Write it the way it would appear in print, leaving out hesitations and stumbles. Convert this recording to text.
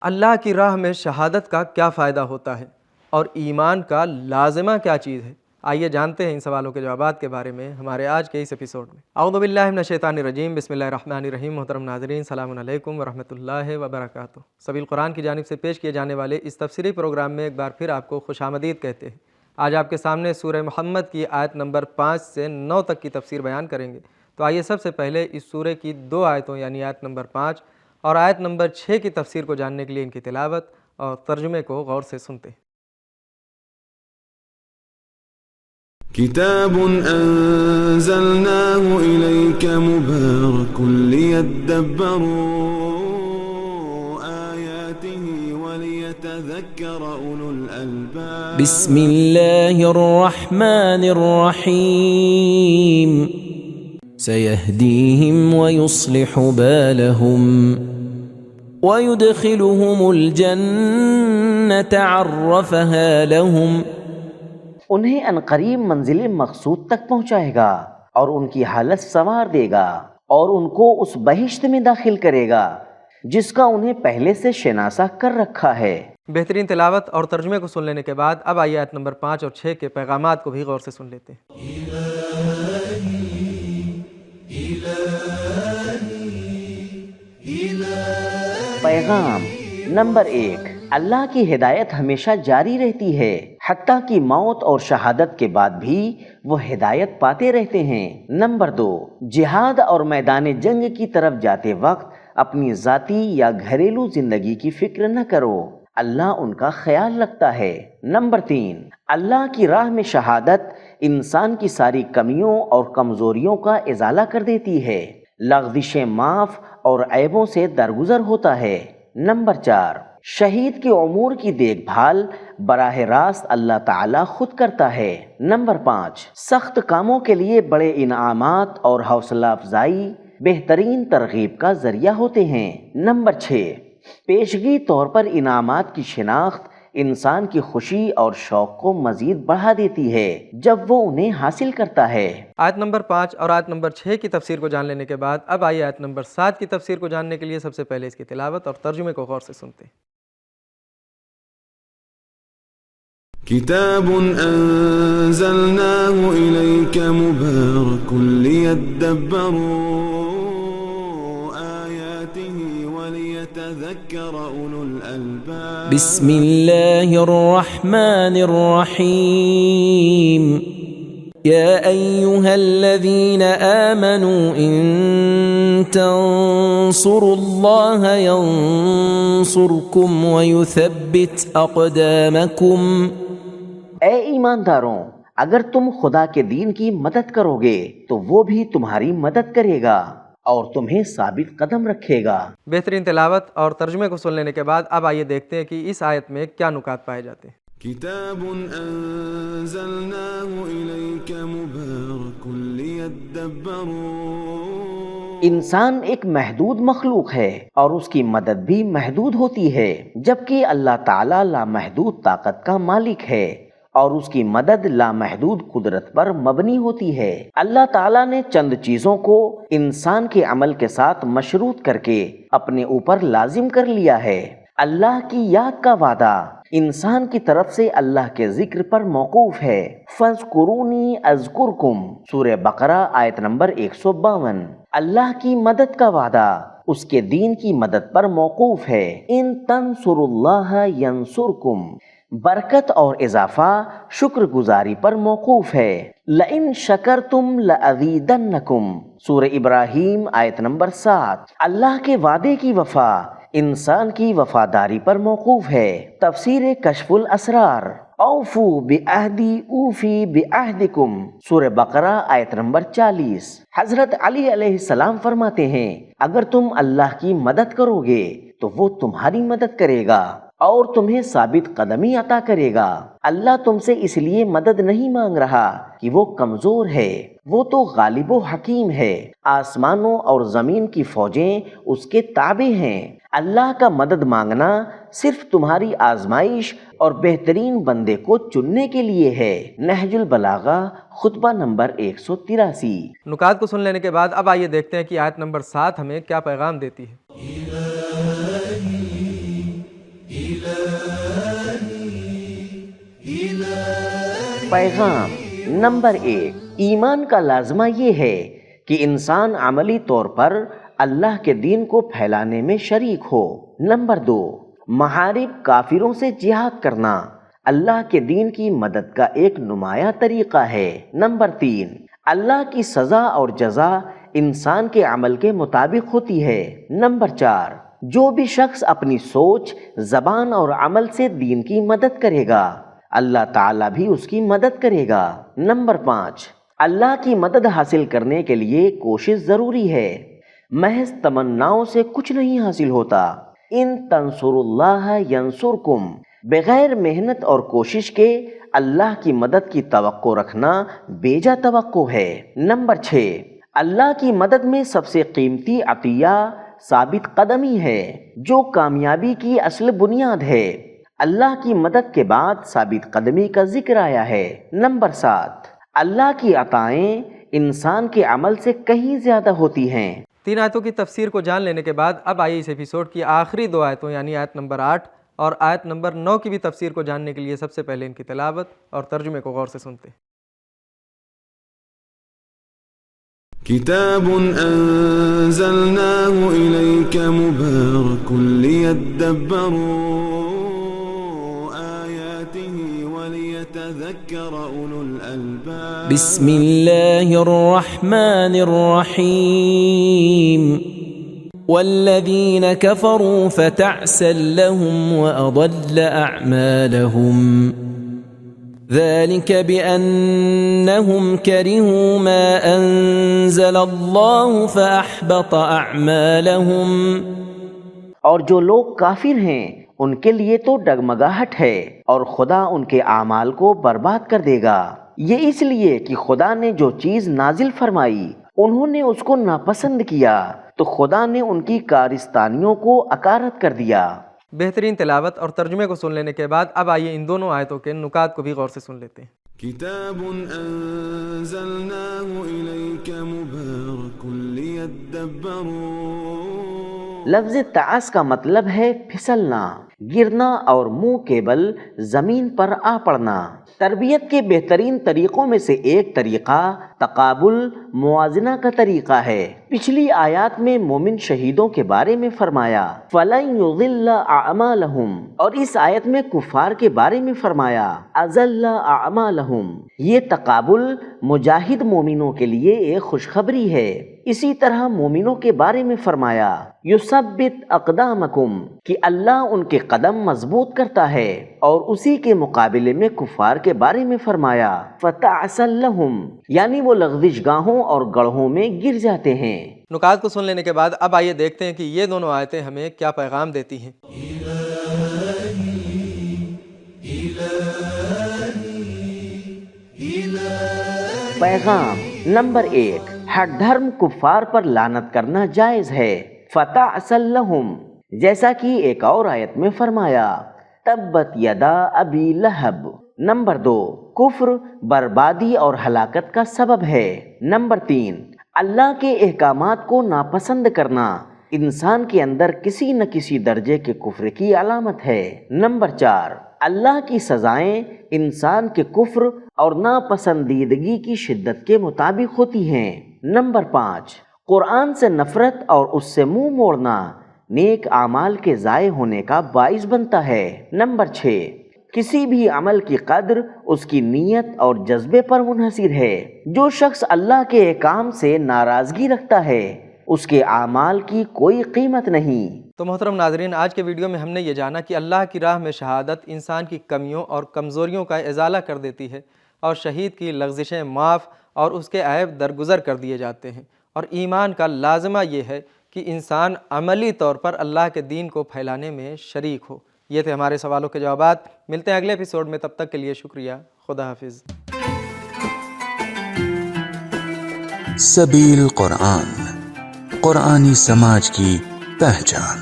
اللہ کی راہ میں شہادت کا کیا فائدہ ہوتا ہے اور ایمان کا لازمہ کیا چیز ہے؟ آئیے جانتے ہیں ان سوالوں کے جوابات کے بارے میں ہمارے آج کے اس ایپیسوڈ میں۔ اعوذ باللہ من الشیطان الرجیم، بسم اللہ الرحمن الرحیم۔ محترم ناظرین، السلام علیکم ورحمۃ اللہ وبرکاتہ۔ سبیل قرآن کی جانب سے پیش کیے جانے والے اس تفسیری پروگرام میں ایک بار پھر آپ کو خوش آمدید کہتے ہیں۔ آج آپ کے سامنے سورہ محمد کی آیت نمبر 5 سے 9 تک کی تفسیر بیان کریں گے۔ تو آئیے سب سے پہلے اس سورہ کی 2 آیتوں یعنی آیت نمبر 5 اور آیت نمبر 6 کی تفسیر کو جاننے کے لیے ان کی تلاوت اور ترجمے کو غور سے سنتے ہیں۔ کتاب انزلناه الیک مبارک لیدبروا آیاته ولیتذکر اولو الالباب۔ بسم اللہ الرحمن الرحیم سيهديهم ويصلح بالهم ويدخلهم الجنة عرفها لهم۔ انہیں عنقریب منزل مقصود تک پہنچائے گا اور ان کی حالت سنوار دے گا اور ان کو اس بہشت میں داخل کرے گا جس کا انہیں پہلے سے شناسہ کر رکھا ہے۔ بہترین تلاوت اور ترجمے کو سن لینے کے بعد اب آئیے آیت نمبر 5 اور 6 کے پیغامات کو بھی غور سے سن لیتے ہیں۔ پیغام نمبر 1، اللہ کی ہدایت ہمیشہ جاری رہتی ہے، حتیٰ کہ موت اور شہادت کے بعد بھی وہ ہدایت پاتے رہتے ہیں۔ نمبر 2، جہاد اور میدان جنگ کی طرف جاتے وقت اپنی ذاتی یا گھریلو زندگی کی فکر نہ کرو، اللہ ان کا خیال رکھتا ہے۔ نمبر 3، اللہ کی راہ میں شہادت انسان کی ساری کمیوں اور کمزوریوں کا ازالہ کر دیتی ہے، لغزشیں معاف اور عیبوں سے درگزر ہوتا ہے۔ نمبر 4، شہید کے امور کی دیکھ بھال براہ راست اللہ تعالی خود کرتا ہے۔ نمبر 5، سخت کاموں کے لیے بڑے انعامات اور حوصلہ افزائی بہترین ترغیب کا ذریعہ ہوتے ہیں۔ نمبر 6، پیشگی طور پر انعامات کی شناخت انسان کی خوشی اور شوق کو مزید بڑھا دیتی ہے جب وہ انہیں حاصل کرتا ہے۔ آیت نمبر 5 اور آیت نمبر 6 کی تفسیر کو جان لینے کے بعد اب آئیے آیت نمبر 7 کی تفسیر کو جاننے کے لیے سب سے پہلے اس کی تلاوت اور ترجمے کو غور سے سنتے ہیں۔ کتاب انزلناه الیک مبارک لیدبروا وَلِيَتَذَكَّرَ أُولُو الْأَلْبَابِ۔ بسم اللہ الرحمن الرحیم یا ایہا الذین آمنوا ان تنصروا اللہ ینصرکم ویثبت اقدامکم۔ اے ایمانداروں، اگر تم خدا کے دین کی مدد کرو گے تو وہ بھی تمہاری مدد کرے گا اور تمہیں ثابت قدم رکھے گا۔ بہترین تلاوت اور ترجمے کو سن لینے کے بعد اب آئیے دیکھتے ہیں کہ اس آیت میں کیا نکات پائے جاتے ہیں۔ کتاب انزلناه الیک مبارک لیدبروا۔ انسان ایک محدود مخلوق ہے اور اس کی مدد بھی محدود ہوتی ہے، جبکہ اللہ تعالیٰ لامحدود طاقت کا مالک ہے اور اس کی مدد لامحدود قدرت پر مبنی ہوتی ہے۔ اللہ تعالیٰ نے چند چیزوں کو انسان کے عمل کے ساتھ مشروط کر کے اپنے اوپر لازم کر لیا ہے۔ اللہ کی یاد کا وعدہ انسان کی طرف سے اللہ کے ذکر پر موقوف ہے۔ فَاذْكُرُونِي أَذْكُرْكُمْ، سورہ بقرہ آیت نمبر 152۔ اللہ کی مدد کا وعدہ اس کے دین کی مدد پر موقوف ہے۔ ان تنصروا اللہ ینصرکم، برکت اور اضافہ شکر گزاری پر موقوف ہے۔ لَإِن شَكَرْتُمْ لَأَزِيدَنَّكُمْ، سورہ ابراہیم آیت نمبر 7۔ اللہ کے وعدے کی وفا انسان کی وفاداری پر موقوف ہے۔ تفسیر کشف الاسرار، اوفو بعہدی اوفی بعہدکم، سورہ بقرہ آیت نمبر 40۔ حضرت علی علیہ السلام فرماتے ہیں اگر تم اللہ کی مدد کرو گے تو وہ تمہاری مدد کرے گا اور تمہیں ثابت قدمی عطا کرے گا۔ اللہ تم سے اس لیے مدد نہیں مانگ رہا کہ وہ کمزور ہے، وہ تو غالب و حکیم ہے، آسمانوں اور زمین کی فوجیں اس کے تابع ہیں۔ اللہ کا مدد مانگنا صرف تمہاری آزمائش اور بہترین بندے کو چننے کے لیے ہے۔ نہج البلاغہ خطبہ نمبر 183۔ نکات کو سن لینے کے بعد اب آئیے دیکھتے ہیں کہ آیت نمبر 7 ہمیں کیا پیغام دیتی ہے۔ پیغام نمبر 1، ایمان کا لازمہ یہ ہے کہ انسان عملی طور پر اللہ کے دین کو پھیلانے میں شریک ہو۔ نمبر 2، محارب کافروں سے جہاد کرنا اللہ کے دین کی مدد کا ایک نمایاں طریقہ ہے۔ نمبر 3، اللہ کی سزا اور جزا انسان کے عمل کے مطابق ہوتی ہے۔ نمبر 4، جو بھی شخص اپنی سوچ، زبان اور عمل سے دین کی مدد کرے گا، اللہ تعالیٰ بھی اس کی مدد کرے گا۔ نمبر 5، اللہ کی مدد حاصل کرنے کے لیے کوشش ضروری ہے، محض تمناؤں سے کچھ نہیں حاصل ہوتا۔ ان تنصروا اللہ ینصرکم، بغیر محنت اور کوشش کے اللہ کی مدد کی توقع رکھنا بیجا توقع ہے۔ نمبر 6، اللہ کی مدد میں سب سے قیمتی عطیہ ثابت قدمی ہے، جو کامیابی کی اصل بنیاد ہے۔ اللہ کی مدد کے بعد ثابت قدمی کا ذکر آیا ہے۔ نمبر 7، اللہ کی عطائیں انسان کے عمل سے کہیں زیادہ ہوتی ہیں۔ 3 آیتوں کی تفسیر کو جان لینے کے بعد اب آئیے اس ایپیسوڈ کی آخری 2 آیتوں یعنی آیت نمبر 8 اور آیت نمبر 9 کی بھی تفسیر کو جاننے کے لیے سب سے پہلے ان کی تلاوت اور ترجمے کو غور سے سنتے ہیں۔ كتاب أنزلناه إليك مبارك ليدبروا آياته وليتذكر أولو الألباب بسم الله الرحمن الرحيم والذين كفروا فتعسا لهم وأضل أعمالهم ذلك بأنهم كرهوا ما أنزل الله فأحبط أعمالهم۔ اور جو لوگ کافر ہیں ان کے لیے تو ڈگمگاہٹ ہے اور خدا ان کے اعمال کو برباد کر دے گا، یہ اس لیے کہ خدا نے جو چیز نازل فرمائی انہوں نے اس کو ناپسند کیا تو خدا نے ان کی کارستانیوں کو اکارت کر دیا۔ بہترین تلاوت اور ترجمے کو سن لینے کے بعد اب آئیے ان دونوں آیتوں کے نکات کو بھی غور سے سن لیتے ہیں۔ كتاب أنزلناه إليك مبارك ليدبروا۔ لفظ تعس کا مطلب ہے پھسلنا، گرنا اور منہ کے بل زمین پر آ پڑنا۔ تربیت کے بہترین طریقوں میں سے ایک طریقہ تقابل موازنہ کا طریقہ ہے۔ پچھلی آیات میں مومن شہیدوں کے بارے میں فرمایا فَلَن يُضِلَّ أَعْمَالَهُمْ، اور اس آیت میں کفار کے بارے میں فرمایا أَضَلَّ أَعْمَالَهُمْ۔ یہ تقابل مجاہد مومنوں کے لیے ایک خوشخبری ہے۔ اسی طرح مومنوں کے بارے میں فرمایا یثبت اقدامکم، کہ اللہ ان کے قدم مضبوط کرتا ہے، اور اسی کے مقابلے میں کفار کے بارے میں فرمایا فتعسا لہم، یعنی وہ لغزش گاہوں اور گڑھوں میں گر جاتے ہیں۔ نکات کو سن لینے کے بعد اب آئیے دیکھتے ہیں کہ یہ دونوں آیتیں ہمیں کیا پیغام دیتی ہیں۔ پیغام نمبر 1، ہر دھرم کفار پر لعنت کرنا جائز ہے، فتعسا لہم، جیسا کہ ایک اور آیت میں فرمایا تبت یدا ابی لہب۔ نمبر 2، کفر بربادی اور ہلاکت کا سبب ہے۔ نمبر 3، اللہ کے احکامات کو ناپسند کرنا انسان کے اندر کسی نہ کسی درجے کے کفر کی علامت ہے۔ نمبر 4، اللہ کی سزائیں انسان کے کفر اور ناپسندیدگی کی شدت کے مطابق ہوتی ہیں۔ نمبر 5، قرآن سے نفرت اور اس سے منہ موڑنا نیک اعمال کے ضائع ہونے کا باعث بنتا ہے۔ نمبر 6، کسی بھی عمل کی قدر اس کی نیت اور جذبے پر منحصر ہے۔ جو شخص اللہ کے احکام سے ناراضگی رکھتا ہے اس کے اعمال کی کوئی قیمت نہیں۔ تو محترم ناظرین، آج کے ویڈیو میں ہم نے یہ جانا کہ اللہ کی راہ میں شہادت انسان کی کمیوں اور کمزوریوں کا ازالہ کر دیتی ہے، اور شہید کی لغزشیں معاف اور اس کے عیب درگزر کر دیے جاتے ہیں، اور ایمان کا لازمہ یہ ہے کہ انسان عملی طور پر اللہ کے دین کو پھیلانے میں شریک ہو۔ یہ تھے ہمارے سوالوں کے جوابات۔ ملتے ہیں اگلے ایپیسوڈ میں، تب تک کے لیے شکریہ، خدا حافظ۔ سبیل قرآن، قرآنی سماج کی پہچان۔